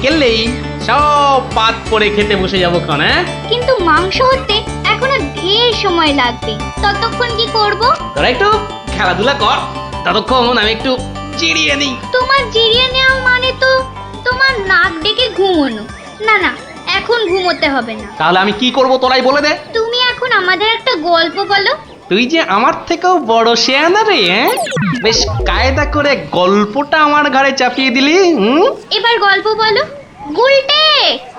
বিকেলেই সব পাত করে খেতে বসে যাবো ক্ষণ। হ্যাঁ, কিন্তু মাংস হতে এখনো ঢের সময় লাগবে, ততক্ষণ কি করব? তোরা একটু খেলাধুলা কর, ততক্ষণ আমি একটু জিরিয়ে নিই। তোমার জিরিয়ে নেওয়া মানে তো তোমার নাক ডেকে ঘুমোনো। না না, এখন ঘুমোতে হবে না। তাহলে আমি কি করব তোরাই বলে দে। তুমি এখন আমাদের একটা গল্প বলো। তুই যে আমার থেকেও বড় শেয়ানা রে, হ্যাঁ? বেশ কায়দা করে গল্পটা আমার ঘাড়ে চাপিয়ে দিলি। এবার গল্প বলো। গুলটে,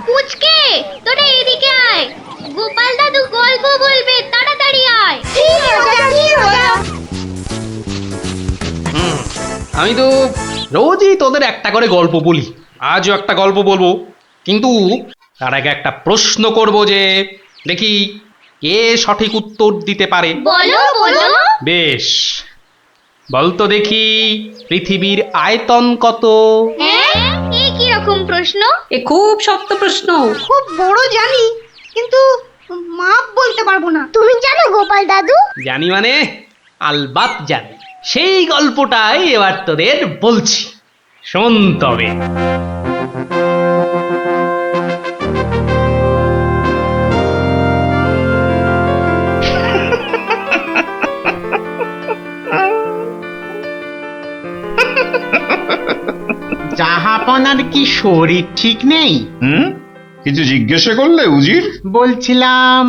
পুচকে, তোরা এদিকে আয়। গোপাল দাদু গল্প বলবে, তাড়াতাড়ি আয়। আমি তো রোজই তোদের একটা করে গল্প বলি, আজও একটা গল্প বলবো, কিন্তু তার আগে একটা প্রশ্ন করব, যে দেখি কে সঠিক উত্তর দিতে পারে। বলো বলো। বেশ, বলতো দেখি পৃথিবীর আয়তন কত? হ্যাঁ, এ কি রকম প্রশ্ন? এ খুব শক্ত প্রশ্ন। খুব বড় জানি, কিন্তু মাপ বলতে পারবো না। তুমি জানো গোপাল দাদু? জানি মানে আলবাত জানি। সেই গল্পটাই এবার তোদের বলছি, শোন তবে। জাহাপনার কি শরীর ঠিক নেই? কিছু জিজ্ঞাসা করলে উজির? বলছিলাম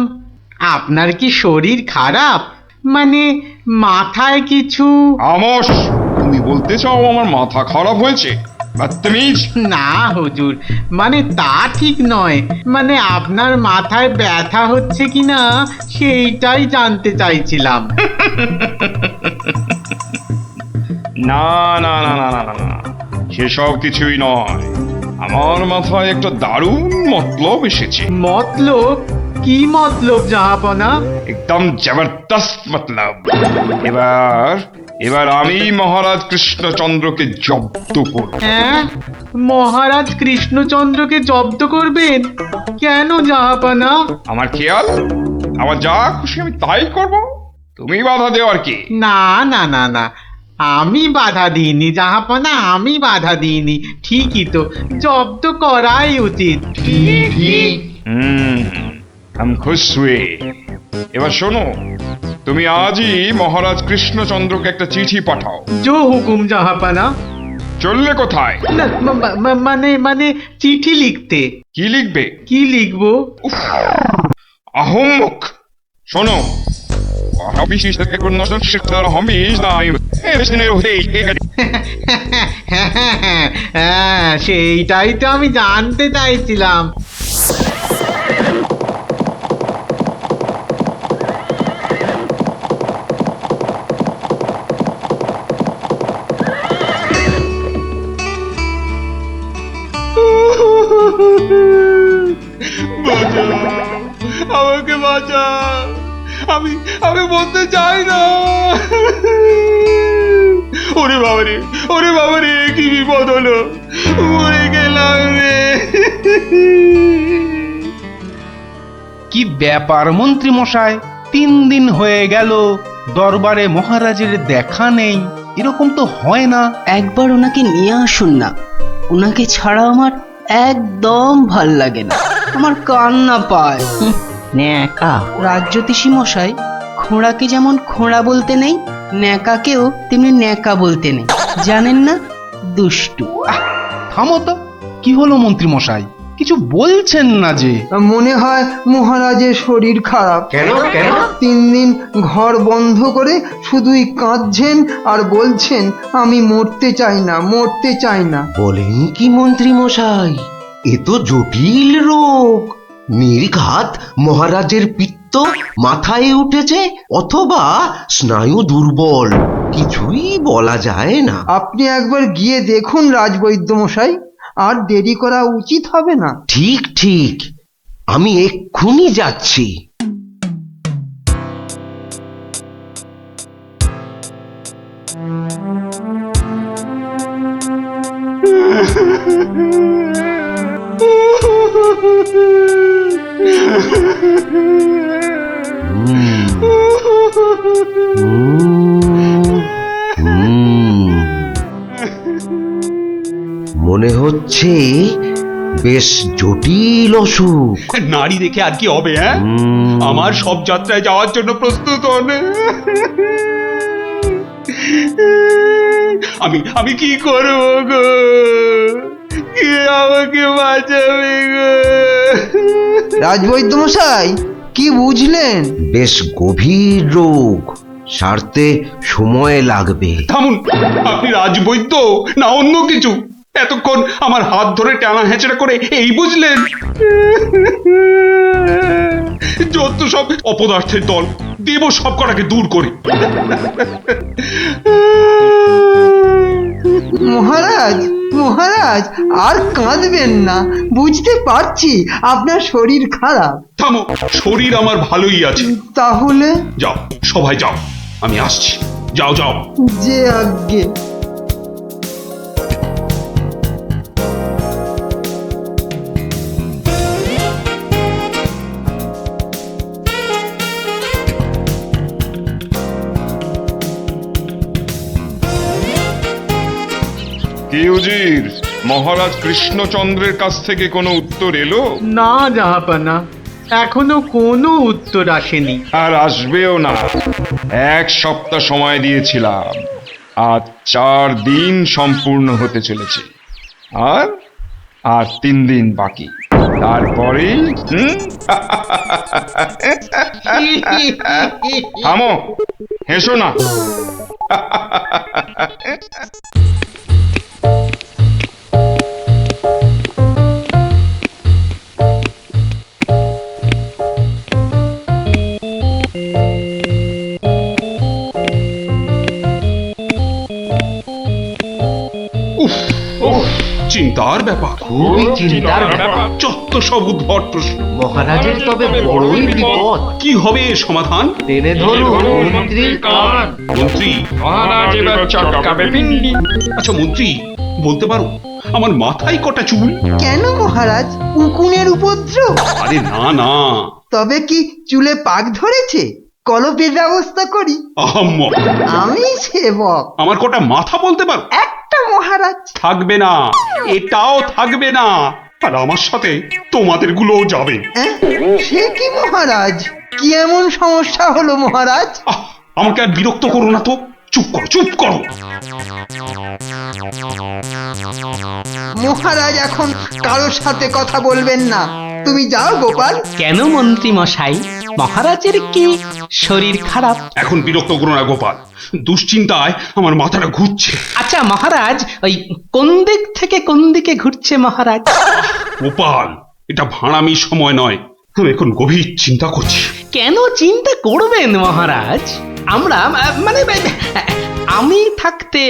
আপনার কি শরীর খারাপ, মানে মাথায় কিছু? আমস, তুমি বলতে চাও আমার মাথা খারাপ হয়েছে? বদতমিজ! না হুজুর, মানে তা ঠিক নয়, মানে আপনার মাথায় ব্যথা হচ্ছে কিনা সেইটাই জানতে চাইছিলাম। না না না না না না না, সেসব কিছুই নয়। আমার মাথায় একটা দারুণ মতলব এসেছে। মতলব? কি মতলব জাহাপনা? একদম জবরদস্ত মতলব। এবার এবার আমি মহারাজ কৃষ্ণচন্দ্রকে জব্দ করব। হ্যাঁ, মহারাজ কৃষ্ণচন্দ্রকে জব্দ করবেন? কেন জাহাপনা? আমার খেয়াল, আমার যা খুশি আমি তাই করব, তুমি বাধা দেওয়ার কি? না না না না, আমি বাধা দিইনি জাহাপনা, আমি বাধা দিইনি। ঠিকই তো, জব্দ করাই উচিত। हम खुश हुए। এবার শোনো, তুমি আজই মহারাজ কৃষ্ণচন্দ্রকে একটা চিঠি পাঠাও। জো হুকুম জাহাপনা। চললে কোথায়? না, মানে মানে চিঠি লিখতে। কি লিখবে? কি লিখবো? আহম্মক! শোনো, হ্যাঁ, সেইটাই তো আমি জানতে চাইছিলাম। আমাকে বাঁচা, আমি আমি বলতে চাই না। ওরে বাবারে, ওরে বাবারে, কি বিপদ হলো, মরে গেলাম রে। কি ব্যাপার মন্ত্রী মশাই, 3 দিন হয়ে গেল দরবারে মহারাজের দেখা নেই। এরকম তো হয় না। একবার ওনাকে নিয়ে আসুন না, ওনাকে ছাড়া আমার একদম ভাল লাগে না, আমার কান্না পায়। ন্যাকা রাজজ্যোতিষী মশাই, খোঁড়াকে যেমন খোঁড়া বলতে নেই, ন্যাকাকেও তেমনি ন্যাকা বলতে নেই, জানেন না? দুষ্টু। থামো তো, কি হলো মন্ত্রী মশাই, কিছু বলছেন না যে? মনে হয় মহারাজের শরীর খারাপ। কেন কেন? 3 দিন ঘর বন্ধ করে শুধুই কাঁদছেন আর বলছেন আমি মরতে চাই না, মরতে চাই না। বলেন কি মন্ত্রী মশাই, এ তো জটিল রোগ। নির্ঘাত মহারাজের পিত্ত মাথায় উঠেছে, অথবা স্নায়ু দুর্বল, কিছুই বলা যায় না। আপনি একবার গিয়ে দেখুন রাজবৈদ্য মশাই, আর দেরি করা উচিত হবে না। ঠিক ঠিক, আমি এক্ষুনি যাচ্ছি। মনে হচ্ছে বেশ জটিল অসুখ। নারী দেখে আর কি হবে? হ্যাঁ, আমার সব যাত্রায় যাওয়ার জন্য প্রস্তুত হন। আমি কি করব গো? কে আমাকে বাঁচাবে গো? রাজবৈদ্য মশাই, কি বুঝলেন? বেশ গভীর রোগ, সারতে সময় লাগবে। থামুন, আপনি রাজবৈদ্য না অন্য কিছু? এতক্ষণ আমার হাত ধরে টানা হেঁচড়া করে এই বুঝলেন? যত সব অপদার্থের দল, দেব সব কটাকে দূর করে। মহারাজ, মহারাজ, আর কাঁদবেন না। বুঝতে পারছি আপনার শরীর খারাপ। থামো, শরীর আমার ভালোই আছে। তাহলে যাও, সবাই যাও, আমি আসছি। যাও যাও। যে আজ্ঞে। কি উজির, মহারাজ কৃষ্ণচন্দ্রের কাছ থেকে কোনো উত্তর এলো? না জাহাপানা, এখনো কোনো উত্তর আসেনি। আর আসবেও না। 1 সপ্তাহ সময় দিয়েছিলাম, আজ 4 দিন সম্পূর্ণ হতে চলেছে। আর 3 দিন বাকি, তারপরেই থামো, হেসো না। চিন্তার ব্যাপার, খুবই চিন্তার ব্যাপার। যত সব উদ্ভট প্রশ্ন। মহারাজের তবে বড়ই বিপদ। কি হবে এর সমাধান? টেনে ধরুন মন্ত্রীর কান। মন্ত্রী? আচ্ছা মন্ত্রী, বলতে পারো আমার মাথায় কটা চুল? কেন মহারাজ, উকুনের উপদ্রব? আরে না না। তবে কি চুলে পাক ধরেছে? কলপের ব্যবস্থা করি। আহাম্মক। আমি সেবক। আমার কটা মাথা বলতে পারো? একটা মহারাজ। থাকবে না, এটাও থাকবে না। আর আমার সাথে তোমাদের গুলোও যাবে। সে কি মহারাজ? কি এমন সমস্যা হলো মহারাজ? আমাকে আর বিরক্ত করো না তো। চুপ করো, চুপ করো। মহারাজ এখন কারোর সাথে কথা বলবেন না। তুমি যাও গোপাল। কেন মন্ত্রী মশাই, মহারাজের কি শরীর খারাপ? এখন বিরক্ত করো না গোপাল, দুশ্চিন্তায় আমার মাথাটা ঘুরছে। আচ্ছা মহারাজ, ওই কোন দিক থেকে কোন দিকে ঘুরছে মহারাজ? গোপাল, এটা ভাঁড়ামির সময় নয়। আমি এখন গভীর চিন্তা করছি। কেন চিন্তা করবেন মহারাজ? আমরা মানে আমি থাকতে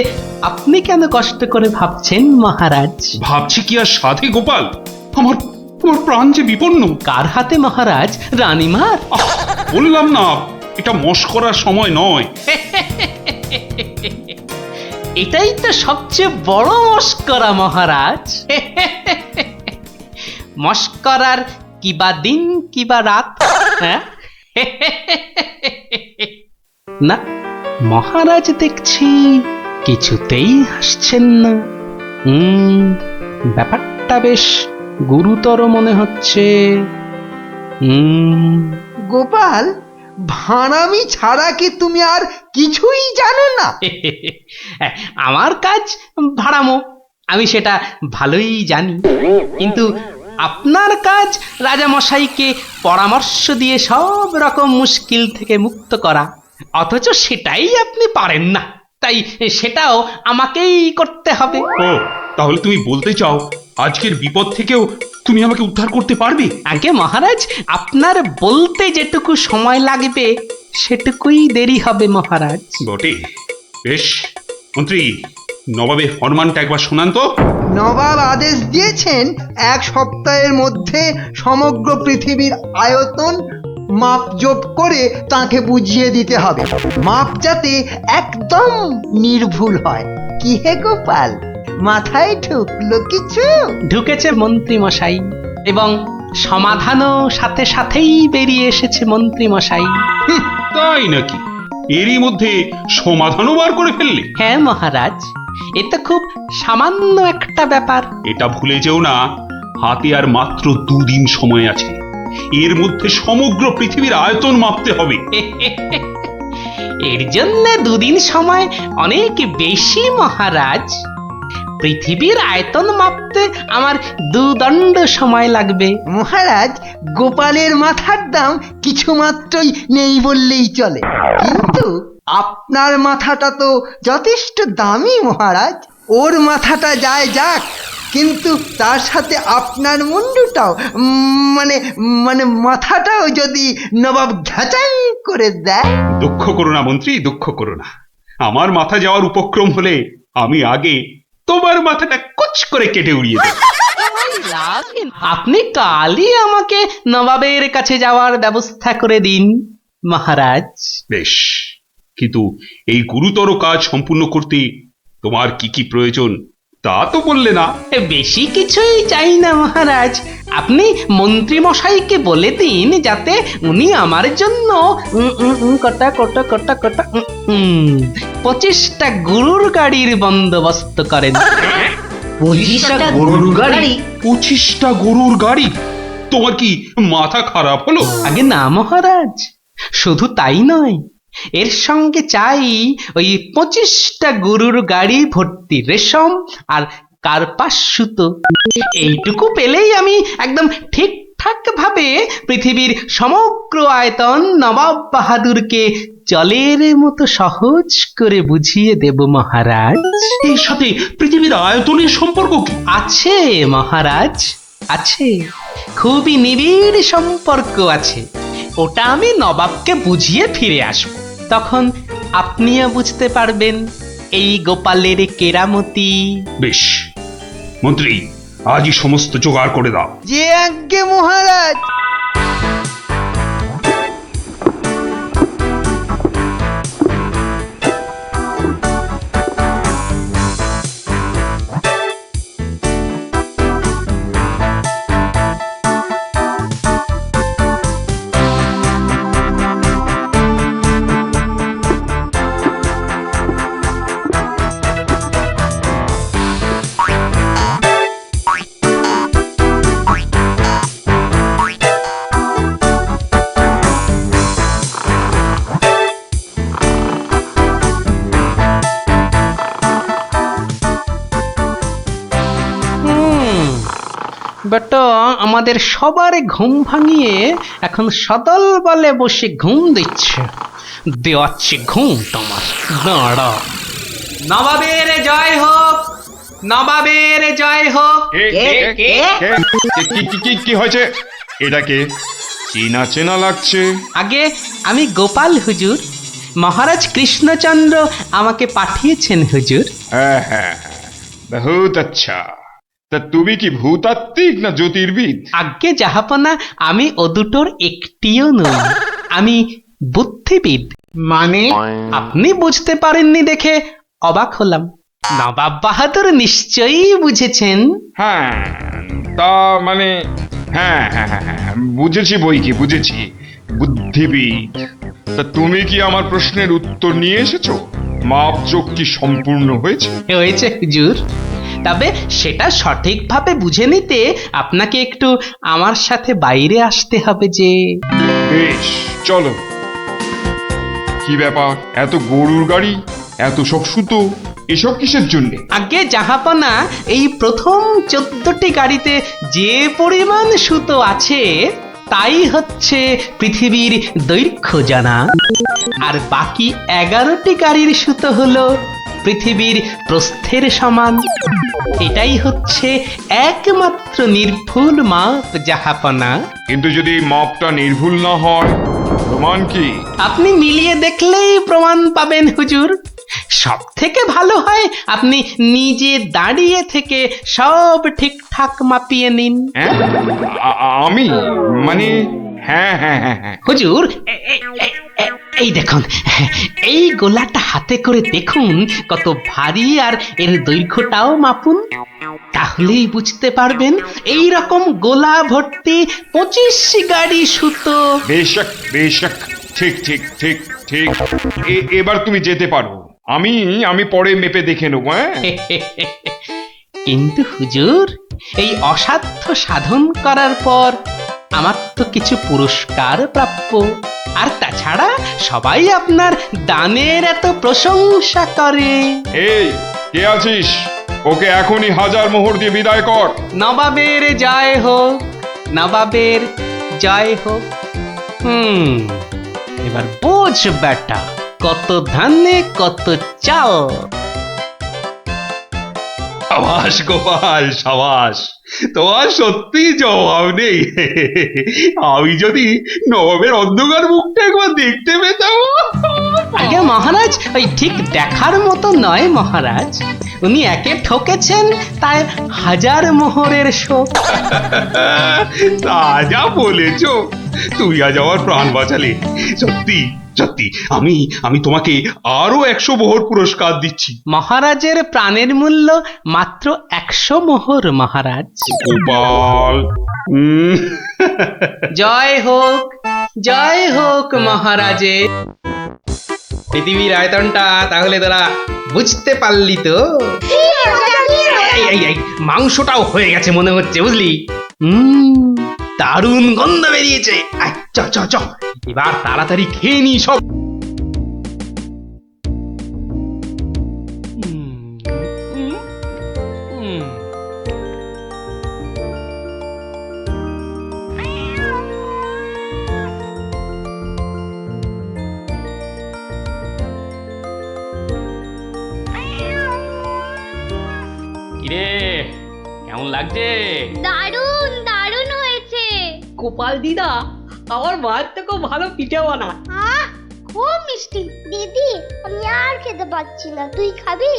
আপনি কেন কষ্ট করে ভাবছেন মহারাজ? ভাবছি কি আর সাধে গোপাল? আমার প্রাণ যে বিপন্ন। কার হাতে মহারাজ? রানীমার? বললাম না, এটা মশকরার সময় নয়। এটাই তো সবচেয়ে বড় মস্করা মহারাজ। মস্করার কিবা দিন কিবা রাত। হ্যাঁ, না মহারাজ দেখছি কিছুতেই হাসছেন না। ব্যাপারটা বেশ গুরুতর মনে হচ্ছে। গোপাল, ভাঁড়ামি ছাড়া কি তুমি আর কিছুই জানো না? আমার কাজ ভাড়ামো, আমি সেটা ভালোই জানি। কিন্তু আপনার কাজ রাজামশাইকে পরামর্শ দিয়ে সব রকম মুশকিল থেকে মুক্ত করা, অথচ সেটাই আপনি পারেন না। তাই সেটাও আমাকেই করতে হবে। ও, তাহলে তুমি বলতে চাও আজকের বিপদ থেকেও তুমি আমাকে উদ্ধার করতে পারবে? আগে মহারাজ, আপনার বলতে যেটুকু সময় লাগবে সেটুকুই দেরি হবে মহারাজ। বটে, বেশ। মন্ত্রী, নবাবের ফরমানটা একবার শোনান তো। নবাব আদেশ দিয়েছেন 1 সপ্তাহের মধ্যে সমগ্র পৃথিবীর আয়তন মাপজোপ করে তাকে বুঝিয়ে দিতে হবে। মাপ যাতে একদম নির্ভুল হয়। কি হে গোপাল, মাথায় ঢুকলো কিছু? ঢুকেছে মন্ত্রী মশাই, এবং সমাধানও সাথে সাথেই বেরিয়ে এসেছে মন্ত্রী মশাই। তাই নাকি? এরই মধ্যে সমাধানও বার করে ফেললে? হ্যাঁ মহারাজ, এ তো খুব সামান্য একটা ব্যাপার। এটা ভুলে যেও না, হাতে আর মাত্র 2 দিন সময় আছে। এর মধ্যে সমগ্র পৃথিবীর আয়তন মাপতে হবে। এর জন্য 2 দিন সময় অনেক বেশি মহারাজ। পৃথিবীর আয়তন মাপতে আমার 2 দণ্ড সময় লাগবে। মহারাজ, গোপালের মাথার দাম কিছু মাত্রই নেই বললেই চলে, কিন্তু আপনার মাথাটা তো যথেষ্ট দামি মহারাজ। ওর মাথাটা যায় যাক, কিন্তু তার সাথে আপনার মুন্ডুটাও মানে মানে মাথাটাও যদি নবাব ঘাঁচাই করে দেয়। দুঃখ করো না মন্ত্রী, দুঃখ করো না। আমার মাথা যাওয়ার উপক্রম হলে আমি আগে তোমার মাথাটা কুচ করে কেটে উড়িয়ে দেব। আপনি কালই আমাকে নবাবের কাছে যাওয়ার ব্যবস্থা করে দিন মহারাজ। বেশ, কিন্তু এই গুরুতর কাজ সম্পূর্ণ করতে তোমার কি কি প্রয়োজন তা তো বললে না। বেশি কিছুই চাই না মহারাজ। আপনি মন্ত্রী মশাইকে বলে দিন যাতে উনি আমার জন্য কটা 25টা গরুর গাড়ির বন্দোবস্ত করেন। 25টা গরুর গাড়ি? 25টা গরুর গাড়ি? তোমার কি মাথা খারাপ হলো? আগে না মহারাজ, শুধু তাই নয়, এর সঙ্গে চাই ওই 25টা গরুর গাড়ি ভর্তি রেশম আর কার্পাস সুতো। এইটুকু পেলেই আমি একদম ঠিকঠাক ভাবে পৃথিবীর সমগ্র আয়তন নবাব বাহাদুরকে জলের মতো সহজ করে বুঝিয়ে দেব মহারাজ। এর সাথে পৃথিবীর আয়তনের সম্পর্ক কি? আছে মহারাজ, আছে, খুবই নিবিড় সম্পর্ক আছে। ওটা আমি নবাবকে বুঝিয়ে ফিরে আসব, তখন আপনিও বুঝতে পারবেন এই গোপালের কেরামতি। বেশ মন্ত্রী, আজই সমস্ত জোগাড় করে দাও। যে আজ্ঞে মহারাজ। বেটা আমাদের সবার ঘুম ভাঙিয়ে এখন সদল বলে বসে ঘুম দিচ্ছে। দেওয়াচ্ছে ঘুম তোমার, দাঁড়া। নবাবের জয় হোক, নবাবের জয় হোক। কি হয়েছে? এটাকে চেনা চেনা লাগছে। আগে আমি গোপাল হুজুর, মহারাজ কৃষ্ণচন্দ্র আমাকে পাঠিয়েছেন হুজুর। হ্যাঁ হ্যাঁ হ্যাঁ, বহুত আচ্ছা। তা তুমি কি ভূতাত্ত্বিক না জ্যোতির্বিদ? আজ্ঞে জাহাপনা, আমি ও দুটোর একটিও নই, আমি বুদ্ধিবিদ। মানে? আপনি বুঝতে পারেননি দেখে অবাক হলাম। নবাব বাহাদুর নিশ্চয়ই বুঝেছেন। হ্যাঁ, তা মানে হ্যাঁ হ্যাঁ হ্যাঁ হ্যাঁ, বুঝেছি বই কি, বুঝেছি, বুদ্ধিবিদ। তা তুমি কি আমার প্রশ্নের উত্তর নিয়ে এসেছো? মাপজোক কি সম্পূর্ণ হয়েছে? হয়েছে হুজুর, তবে সেটা সঠিকভাবে বুঝে নিতে আপনাকে একটু আমার সাথে বাইরে আসতে হবে যে। বেশ, চলো। কি ব্যাপার, এত গরুর গাড়ি, এত সব সুতো, এসব কিসের জন্য? আগে জাহাপনা, এই প্রথম 14টি গাড়িতে যে পরিমাণ সুতো আছে তাই হচ্ছে পৃথিবীর দৈর্ঘ্য জানা, আর বাকি 11টি গাড়ির সুতো হলো পৃথিবীর প্রস্থের সমান। এটাই হচ্ছে একমাত্র নির্ভুল মাপ জাহাপনা। কিন্তু যদি মাপটা নির্ভুল না হয়, প্রমাণ কি? আপনি মিলিয়ে দেখলেই প্রমাণ পাবেন হুজুর। সব থেকে ভালো হয় আপনি নিজে দাঁড়িয়ে থেকে সব ঠিকঠাক মাপিয়ে নিন। হ্যাঁ, আমি মানে হ্যাঁ হ্যাঁ হ্যাঁ হ্যাঁ হুজুর, এই দেখুন, এই গোলাটা হাতে করে দেখুন কত ভারী, আর এর দৈর্ঘ্যটাও মাপুন, তাহলেই বুঝতে পারবেন এই রকম গোলা ভর্তি 25 গাড়ি সুতো। বেশক বেশক, ঠিক ঠিক ঠিক ঠিক। এবার তুমি যেতে পারো। আমি পরে মেপে দেখে নেবো। হ্যাঁ, কিন্তু হুজুর, এই অসাধ্য সাধন করার পর আমার তো কিছু পুরস্কার প্রাপ্য। আর তাছাড়া সবাই আপনার দানের এত প্রশংসা করে। এই কে আছিস? ওকে এখনই 1000 মোহর দিয়ে বিদায় কর। নবাবের জয় হোক, নবাবের জয় হোক। এবার বোঝ বেটা, কত ধানে কত চাল। সাবাস গোপাল, সাবাস, তোমার সত্যি জবাব নেই। আমি যদি নবাবের অন্ধকার মুখটা একবার দেখতে পেতাম। আগে মহারাজ, ওই ঠিক দেখার মতো নয় মহারাজ। উনি একে ঠকেছেন, তাই 1000 মোহরের শোক। তা যা বলেছ, তুমি আজ আমার প্রাণ বাঁচালে। সত্যি সত্যি, আমি তোমাকে আরো 100 মোহর পুরস্কার দিচ্ছি। মহারাজের প্রাণের মূল্য মাত্র 100 মোহর মহারাজ। গোপাল, জয় হোক, জয় হোক মহারাজের। পৃথিবীর আয়তনটা তাহলে তোরা বুঝতে পারলি তো? এই মাংসটাও হয়ে গেছে মনে হচ্ছে, বুঝলি? দারুণ গন্ধ বেরিয়েছে। চ চ চ, এবার তাড়াতাড়ি খেয়ে নি সব। কিরে, কেমন লাগছে? দারুণ দারুণ হয়েছে। গোপাল দিদা আমার মায়ের থেকে ভালো পিঠে বানায়। আহ, খুব মিষ্টি। দিদি, আমি আর খেতে পাচ্ছি না, তুই খাবি?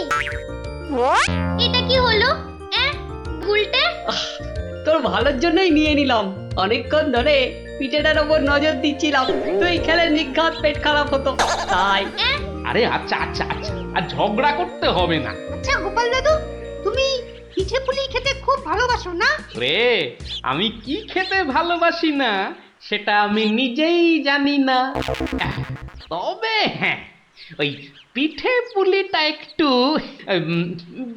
এটা কি হলো? উল্টে? তোর ভালোর জন্যই নিয়ে নিলাম। অনেকক্ষণ ধরে পিঠেটার ওপর নজর দিচ্ছিলাম, তুই খেলে নিঘাত পেট খারাপ হতো তাই। আরে আচ্ছা আচ্ছা আচ্ছা, আর ঝগড়া করতে হবে না। আচ্ছা গোপাল দাদু, তুমি পিঠে পুলি খেতে খুব ভালোবাসো না? রে, আমি কি খেতে ভালোবাসি না সেটা আমি নিজেই জানি না। তবে হ্যাঁ, ওই পিঠে পুলিটা একটু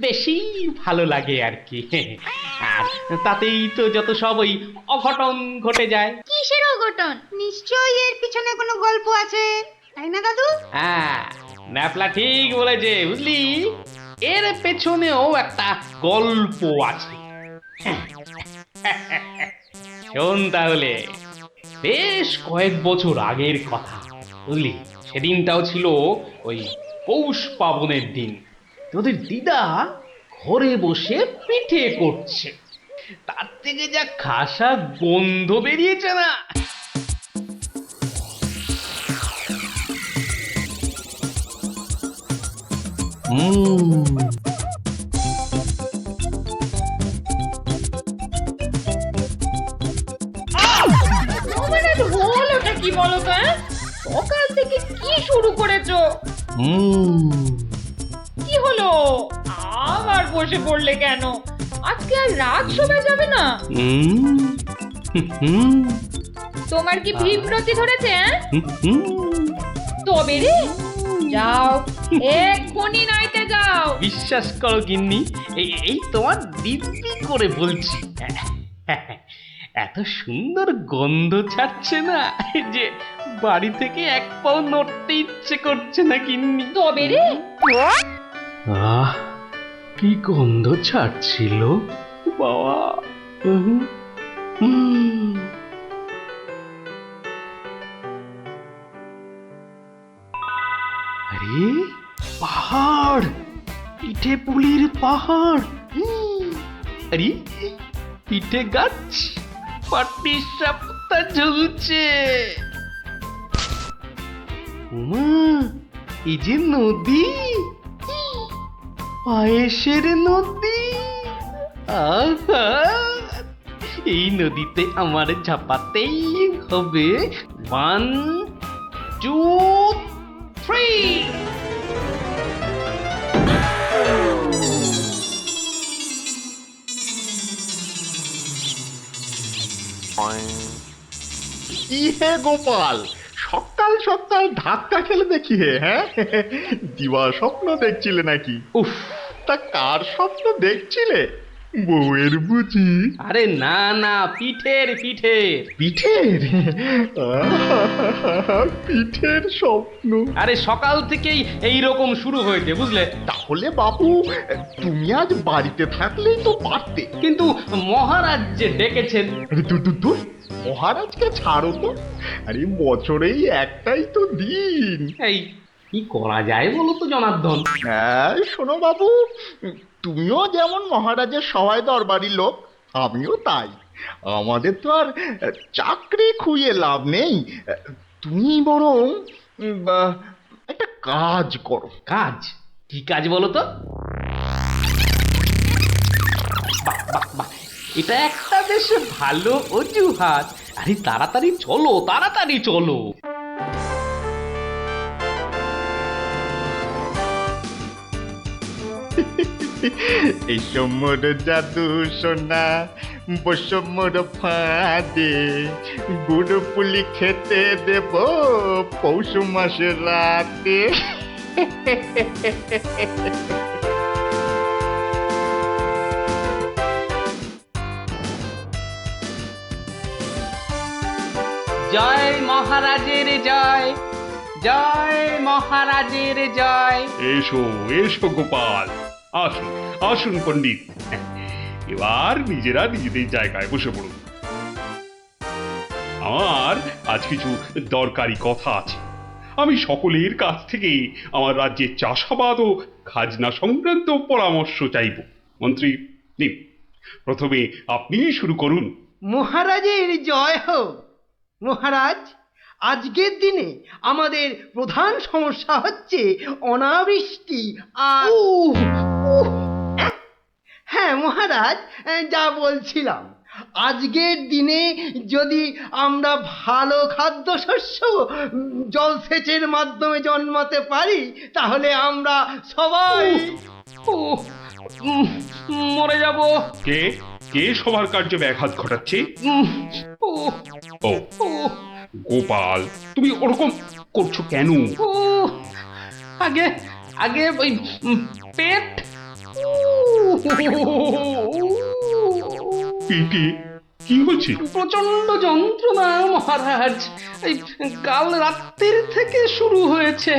বেশি ভালো লাগে আর কি। আর তাতেই তো যত সব ওই অঘটন ঘটে যায়। কিসের অঘটন? নিশ্চয়ই এর পিছনে কোনো গল্প আছে, তাই না দাদু? হ্যাঁ, ন্যাপলা ঠিক বলেছে, বুঝলি? এর পেছনেও একটা গল্প আছে। শোন তাহলে, বেশ কয়েক বছর আগের কথা, বুঝলি? সেদিনটাও ছিল ওই পৌষ পাবনের দিন। তোদের দিদা ঘরে বসে পিঠে করছে, তার থেকে যা খাসা গন্ধ বেরিয়েছে না। হলোটা কি বলো তো? সকাল থেকে কি শুরু করেছো? কি হলো? আবার বসে পড়লে কেন? আজকে আর রাত শোনা যাবে না? তোমার কি বিভ্রতি ধরেছে? তবে রে, যাও এক্ষুনি নাইতে যাও। বিশ্বাস করো গিন্নি, এই তোমার দিব্যি করে বলছি, এত সুন্দর গন্ধ ছাড়ছে না যে বাড়ি থেকে এক পাও নড়তে ইচ্ছে করছে না গিন্নি। তবে রে, আহ, কি গন্ধ ছাড়ছিল বাবা। আরে পাহাড়, পিঠে পুলির পাহাড়। আরে পিঠে গাছ, পাটি সাপটা ঝুলছে। উমা, এই যে নদী, পায়েসের নদী। আহা, এই নদীতে আমার ঝাপাতেই হবে। 1 2 3। কি হে গোপাল, সকাল সকাল ধাক্কা খেলে দেখি হে? হ্যাঁ, দিবা স্বপ্ন দেখছিলে নাকি? উফ, তা কার স্বপ্ন দেখছিলে? বউয়ের বুঝি? আরে না না, পিঠের পিঠের। পিঠের? পিঠের স্বপ্ন? আরে সকাল থেকেই এই রকম শুরু হয়েছে, বুঝলে? তাহলে বাবু তুমি আজ বাড়িতে থাকলেই তো পারতে। কিন্তু মহারাজ যে ডেকেছেন। আরে দূর মহারাজকে ছাড়ো তো। আরে বছরেই একটাই তো দিন। এই কি করা যায় বলো তো জনার্দন? হ্যাঁ শোনো বাবু, তুমিও যেমন মহারাজের সবাই দরবারি লোক, আমিও তাই। আমাদের তো আর চাকরি খুইয়ে লাভ নেই। তুমি বরং একটা কাজ করো। কাজ? কি কাজ বলো তো? বাহ বাহ বাহ, এটা একটা বেশ ভালো অজুহাত। আরে তাড়াতাড়ি চলো, তাড়াতাড়ি চলো। এই সমর জাদু সোনা বসমর ফাঁদে, গুড় পুলি খেতে দেব পৌষ মাসের রাতে। জয় মহারাজের জয়, জয় মহারাজের জয়। এসো এসো গোপাল, আসুন আসুন পণ্ডিত, এবার নিজেরা নিজেদের জায়গায় বসে পড়ুন। আমার আজ কিছু দরকারি কথা আছে। আমি সকলের কাছ থেকে আমার রাজ্যের চাষাবাদ ও খাজনা সংক্রান্ত পরামর্শ চাইব। মন্ত্রী নিন, প্রথমে আপনি শুরু করুন। মহারাজের জয় হোক। মহারাজ, আজকের দিনে আমাদের প্রধান সমস্যা হচ্ছে অনাবৃষ্টি আর হ্যাঁ মহারাজ, যা বলছিলাম, আজকের দিনে যদি আমরা ভালো খাদ্যশস্য জলসেচের মাধ্যমে জন্মাতে পারি, তাহলে আমরা সবাই মরে যাব। কে কে সবার কার্যে ব্যাঘাত ঘটাচ্ছে? ও গোপাল, তুমি ওরকম করছো কেন? আগে আগে ওই পেট। পেটে কি হচ্ছে? প্রচন্ড যন্ত্রণা মহারাজ। এই কাল রাত্রির থেকে শুরু হয়েছে,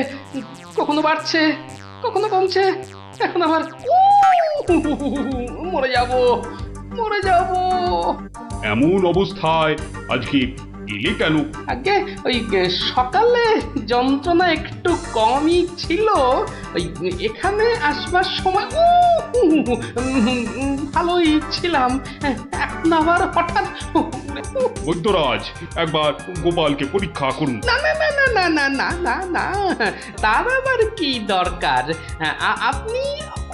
কখনো বাড়ছে কখনো কমছে, এখন আবার মরে যাব, মরে যাব। এমন অবস্থায় আজকে এলে কেন? আগে ওই সকালে যন্ত্রণা একটু কমই ছিল, ওই এখানে আসবার সময় ভালোই ছিলাম, এখন আবার হঠাৎ। বৈদ্যরাজ, একবার গোপালকে পরীক্ষা করুন। না না না না না না না না না, তার আবার কি দরকার? আপনি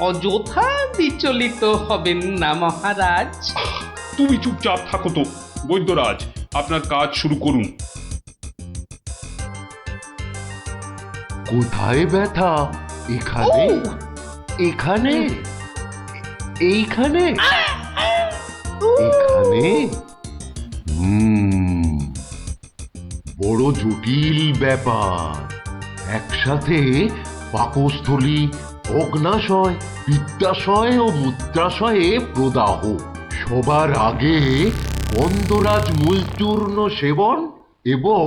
অযথা বিচলিত হবেন না মহারাজ। তুমি চুপচাপ থাকো তো। বৈদ্যরাজ, আপনার কাজ শুরু করুন। কোথায় ব্যথা? এখানে? এখানে? এইখানে? এখানে? বড় জটিল ব্যাপার। একসাথে পাকস্থলী, অগ্নাশয়, পিত্তাশয় ও মূত্রাশয়ে প্রদাহ। সবার আগে গন্ধরাজ মূলচূর্ণ সেবন এবং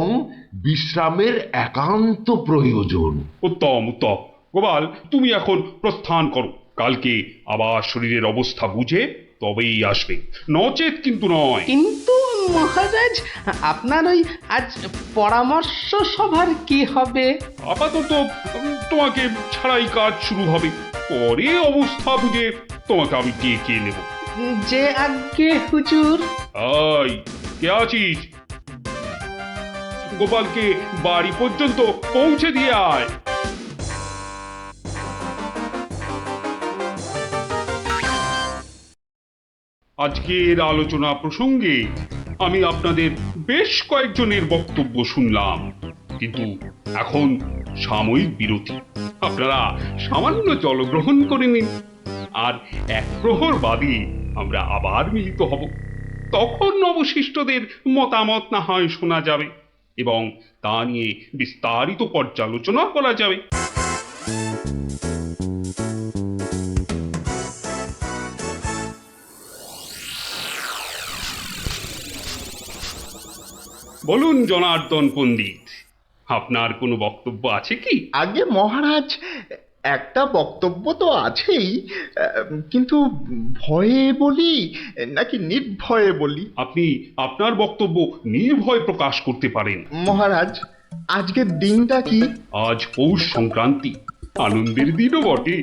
বিশ্রামের একান্ত প্রয়োজন। উত্তম উত্তম। গোপাল, তুমি এখন প্রস্থান করো। কালকে আবার শরীরের অবস্থা বুঝে তবেই আসবে, নচেত কিন্তু নয়। কিন্তু মহারাজ, আপনার ওই আজ পরামর্শ সভার কি হবে? আপাতত তোমাকে ছাড়াই কাজ শুরু হবে, পরে অবস্থা বুঝে তোমাকে আমি ডেকে নেব। যে আজ্ঞে হুজুর। আই, কে আছিস? গোপালকে বাড়ি পর্যন্ত পৌঁছে দিয়ে আয়। আজকের আলোচনা প্রসঙ্গে আমি আপনাদের বেশ কয়েকজনের বক্তব্য শুনলাম, কিন্তু এখন সাময়িক বিরতি। আপনারা সামান্য জলগ্রহণ করে নিন, আর এক প্রহর বাদে আমরা আবার মিলিত হব। তখন অবশিষ্টদের মতামত না হয় শোনা যাবে এবং তা নিয়ে বিস্তারিত পর্যালোচনা করা যাবে। বলুন জনার্দন পণ্ডিত, আপনার কোনো বক্তব্য আছে কি? আগে মহারাজ, একটা বক্তব্য তো আছেই, কিন্তু ভয়ে বলি নাকি নির্ভয়ে বলি? আপনি আপনার বক্তব্য নির্ভয় প্রকাশ করতে পারেন। মহারাজ, আজকের দিনটা কি? আজ পৌষ সংক্রান্তি, আনন্দের দিনও বটে।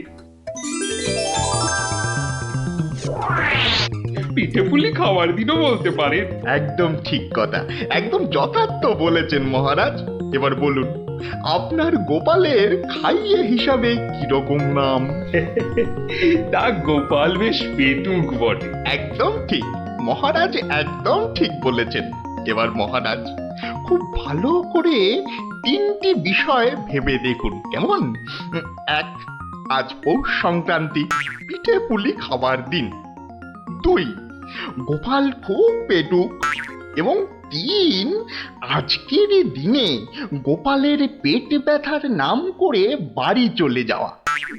পিঠে পুলি খাওয়ার দিনও বলতে পারেন। একদম ঠিক কথা, একদম যথার্থ বলেছেন মহারাজ। এবার বলুন, আপনার গোপালের খাইয়ে হিসাবে কিরকম নাম? তা গোপাল বেশ পেটুক বটে। একদম ঠিক মহারাজ, একদম ঠিক বলেছেন। এবার মহারাজ, খুব ভালো করে 3টি বিষয় ভেবে দেখুন, কেমন? 1, আজ পৌষ সংক্রান্তি, পিঠে পুলি খাবার দিন। 2, গোপাল খুব পেটুক। এবং 3, আজকের দিনে গোপালের পেট ব্যথার নাম করে বাড়ি চলে যাওয়া।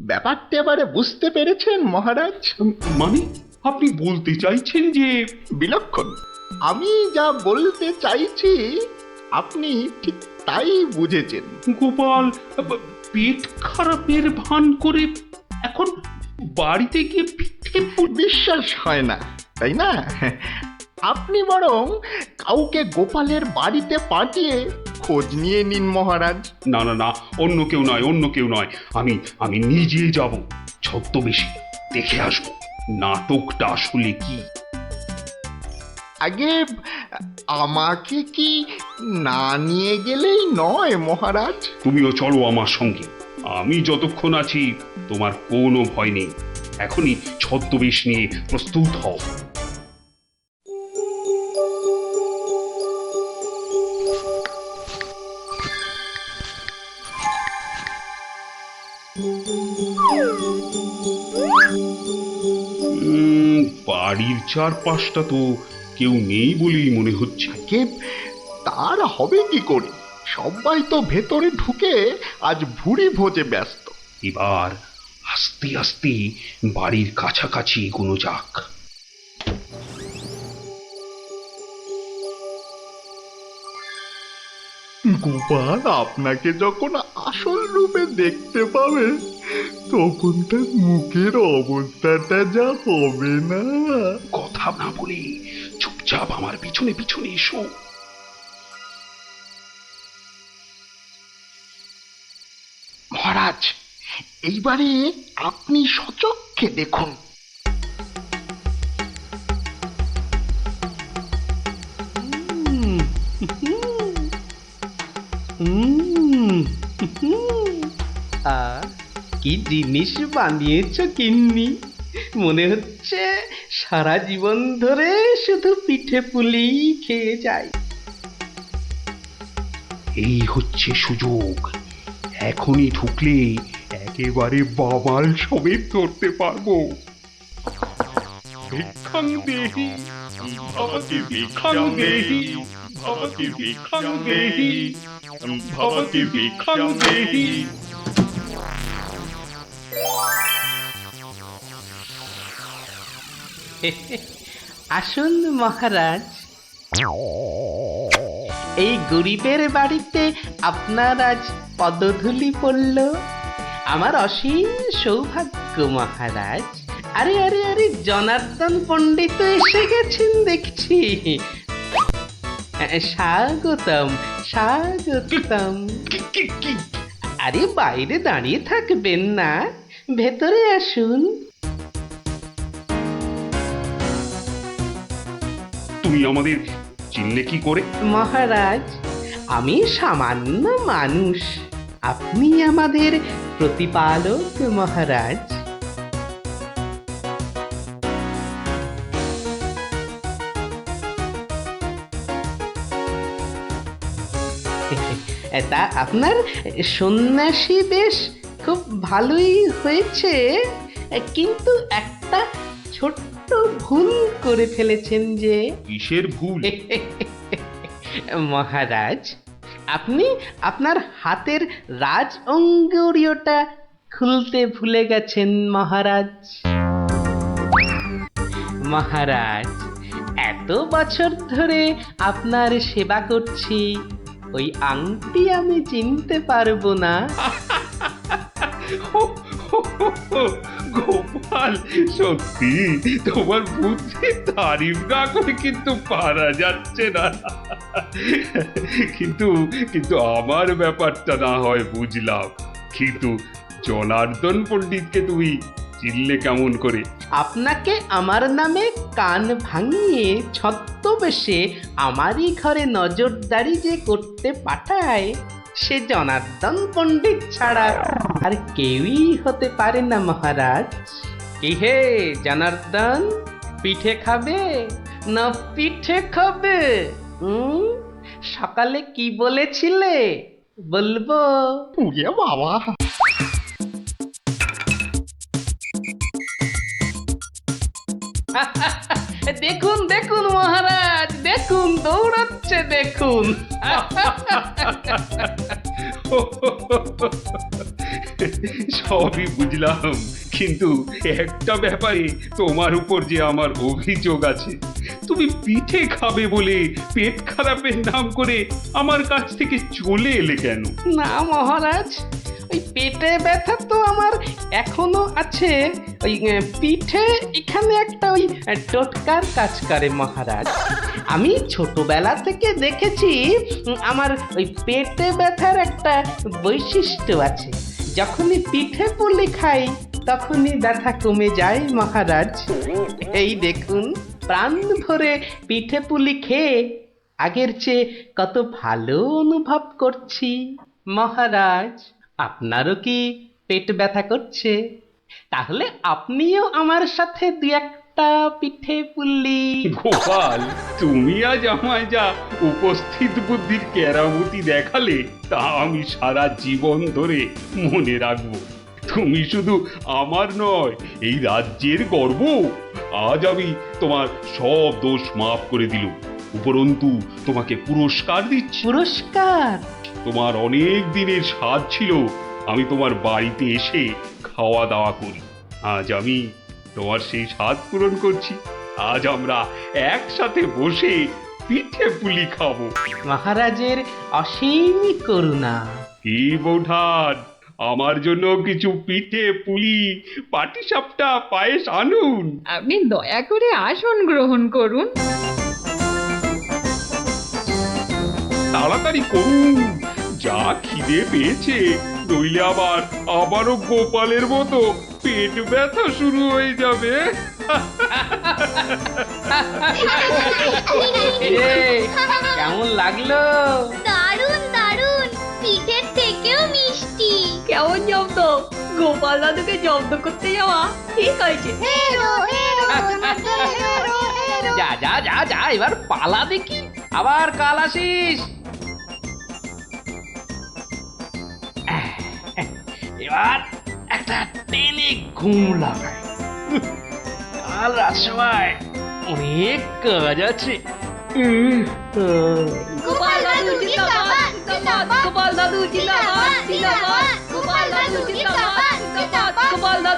ব্যাপারটা এবারে বুঝতে পেরেছেন মহারাজ? মানে আপনি বলতে চাইছেন যে? বিলক্ষণ, আমি যা বলতে চাইছি আপনি ঠিক তাই বুঝেছেন। গোপাল পেট খারাপের ভান করে এখন বাড়িতে গিয়ে পিঠে বিশ্বাস হয় না, তাই না? আপনি বরং কাউকে গোপালের বাড়িতে পাঠিয়ে খোঁজ নিয়ে নিন মহারাজ। না না না, অন্য কেউ নয়, অন্য কেউ নয়, আমি নিজে যাব, ছদ্মবেশে দেখে আসবো নাটকটা আসলে কি। আগে আমাকে কি না নিয়ে গেলেই নয় মহারাজ? তুমিও চলো আমার সঙ্গে, আমি যতক্ষণ আছি তোমার কোনো ভয় নেই। এখনই ছদ্মবেশ নিয়ে প্রস্তুত হও। বাড়ির চারপাশটা তো কেউ নেই বলেই মনে হচ্ছে। কে তার হবে কি করে? সবাই তো ভেতরে ঢুকে আজ ভুরি ভোজে ব্যস্ত। এবার আস্তে আস্তে বাড়ির কাছাকাছি এগোনো যাক। গোপাল আপনাকে যখন আসল রূপে দেখতে পাবে, তখন তার মুখের অবস্থাটা যা হবে না। কথা না বলে চুপচাপ আমার পিছনে পিছনে এসো। মহারাজ, এইবারে আপনি সচক্ষে দেখুন। কি জিনিস বানিয়েছ কিন্নি, মনে হচ্ছে সারা জীবন ধরে শুধু পিঠে পুলি খেয়ে যাই। এই হচ্ছে সুযোগ, এখনই ঢুকলে একেবারে বাবাল সমেত ধরতে পারবো। ভিক্ষাং দেহি ভবতি, ভিক্ষাং দেহি ভবতি, ভিক্ষাং দেহি ভবতি, ভিক্ষাং দেহি। আসুন মহারাজ, এই গরিবের বাড়িতে আপনার আজ পদধূলি পড়ল, আমার অসীম সৌভাগ্য মহারাজ। আরে আরে আরে, জনার্দন পণ্ডিত এসে গেছেন দেখছি। স্বাগতম স্বাগতম। আরে বাইরে দাঁড়িয়ে থাকবেন না, ভেতরে আসুন। তুমি আমাদের চিনলে কি করে? মহারাজ, আমি সামান্য মানুষ, আপনি আমাদের প্রতিপালক মহারাজ। তা আপনার সন্ন্যাসী বেশ খুব ভালোই হয়েছে, কিন্তু একটা ছোট্ট ভুল করে ফেলেছেন। যে কিসের ভুল? মহারাজ, আপনি আপনার হাতের রাজ অঙ্গুরীয়টা খুলতে ভুলে গেছেন মহারাজ। মহারাজ, এত এত বছর ধরে আপনার সেবা করছি, ওই আংটি আমি চিনতে পারবো না? গোপাল, সত্যি তোমার বুদ্ধি তারিফ না করে কিন্তু পারা যাচ্ছে না। কিন্তু কিন্তু আমার ব্যাপারটা না হয় বুঝলাম, কিন্তু জনার্দন পণ্ডিতকে তুমি চিনলে কেমন করে? আপনাকে আমার নামে কান ভাঙিয়ে ছদ্মবেশে আমারই ঘরে নজরদারি যে করতে পাঠায়, সে জনার্দন পণ্ডিত ছাড়া আর কেউই হতে পারে না মহারাজ। কি হে জনার্দন, পিঠে খাবে না পিঠে খাবে? সকালে কি বলেছিলে বলবো? পুড়ে বাবা! দেখুন দেখুন মহারাজ, দেখুন দৌড়াচ্ছে দেখুন। সবই বুঝলাম, কিন্তু একটা ব্যাপারে তোমার উপর যে আমার অভিযোগ আছে। তুমি পিঠে খাবে বলে পেট খারাপের নাম করে আমার কাছ থেকে চলে এলে কেন? না মহারাজ, ওই পেটে ব্যথা তো আমার এখনো আছে। ওই পিঠে এখানে একটা ওই টোটকার কাজ করে মহারাজ। আমি ছোটবেলা থেকে দেখেছি আমার ওই পেটে ব্যথার একটা বৈশিষ্ট্য আছে। যখনই পিঠে পুলি খাই তখনই ব্যথা কমে যায় মহারাজ। এই দেখুন, প্রাণ ভরে পিঠে পুলি খেয়ে আগের চেয়ে কত ভালো অনুভব করছি মহারাজ। আপনারও কি পেট ব্যথা করছে? তাহলে আপনিও আমার সাথে দু একটা পিঠে পুলি। গোপাল, তুমি আজ আমায় যা উপস্থিত বুদ্ধির কেরামতি দেখালে তা আমি সারা জীবন ধরে মনে রাখবো। তুমি শুধু আমার নয়, এই রাজ্যের গর্ব। আজ আমি তোমার সব দোষ মাফ করে দিলুম, উপরন্তু তোমাকে পুরস্কার দিচ্ছি। পুরস্কার? তোমার অনেক দিনের স্বাদ ছিল আমি তোমার বাড়িতে এসে খাওয়া দাওয়া করি। আজ আমি তোমার সেই স্বাদ পূরণ করছি। আজ আমরা একসাথে বসে পিঠে পুলি খাবো। মহারাজের অসীম করুণা। কি বৌঠান, আমার জন্য কিছু পিঠে পুলি পাটিসাপটা পায়েস আনুন। আপনি দয়া করে আসন গ্রহণ করুন। তাড়াতাড়ি করুন, যা খিদে পেয়েছে, নইলে আবারও গোপালের মতো পেট ব্যথা শুরু হয়ে যাবে। কেমন লাগলো? দারুণ দারুণ, পিঠের থেকেও মিষ্টি। কেমন জব্দ? গোপাল দাদুকে জব্দ করতে যাওয়া ঠিক হয়েছে। যা যা যা যা, এবার পালা দেখি, আবার কাল আসিস। এবার একটা টেনে ঘুম লাগায়। কাল রাজসভায় অনেক কাজ আছে। গোপাল দাদু জিন্দাবাদ, গোপাল দাদু জিন্দাবাদ, জিন্দাবাদ। গোপাল দাদু জিন্দাবাদ, জিন্দাবাদ। গোপাল দাদু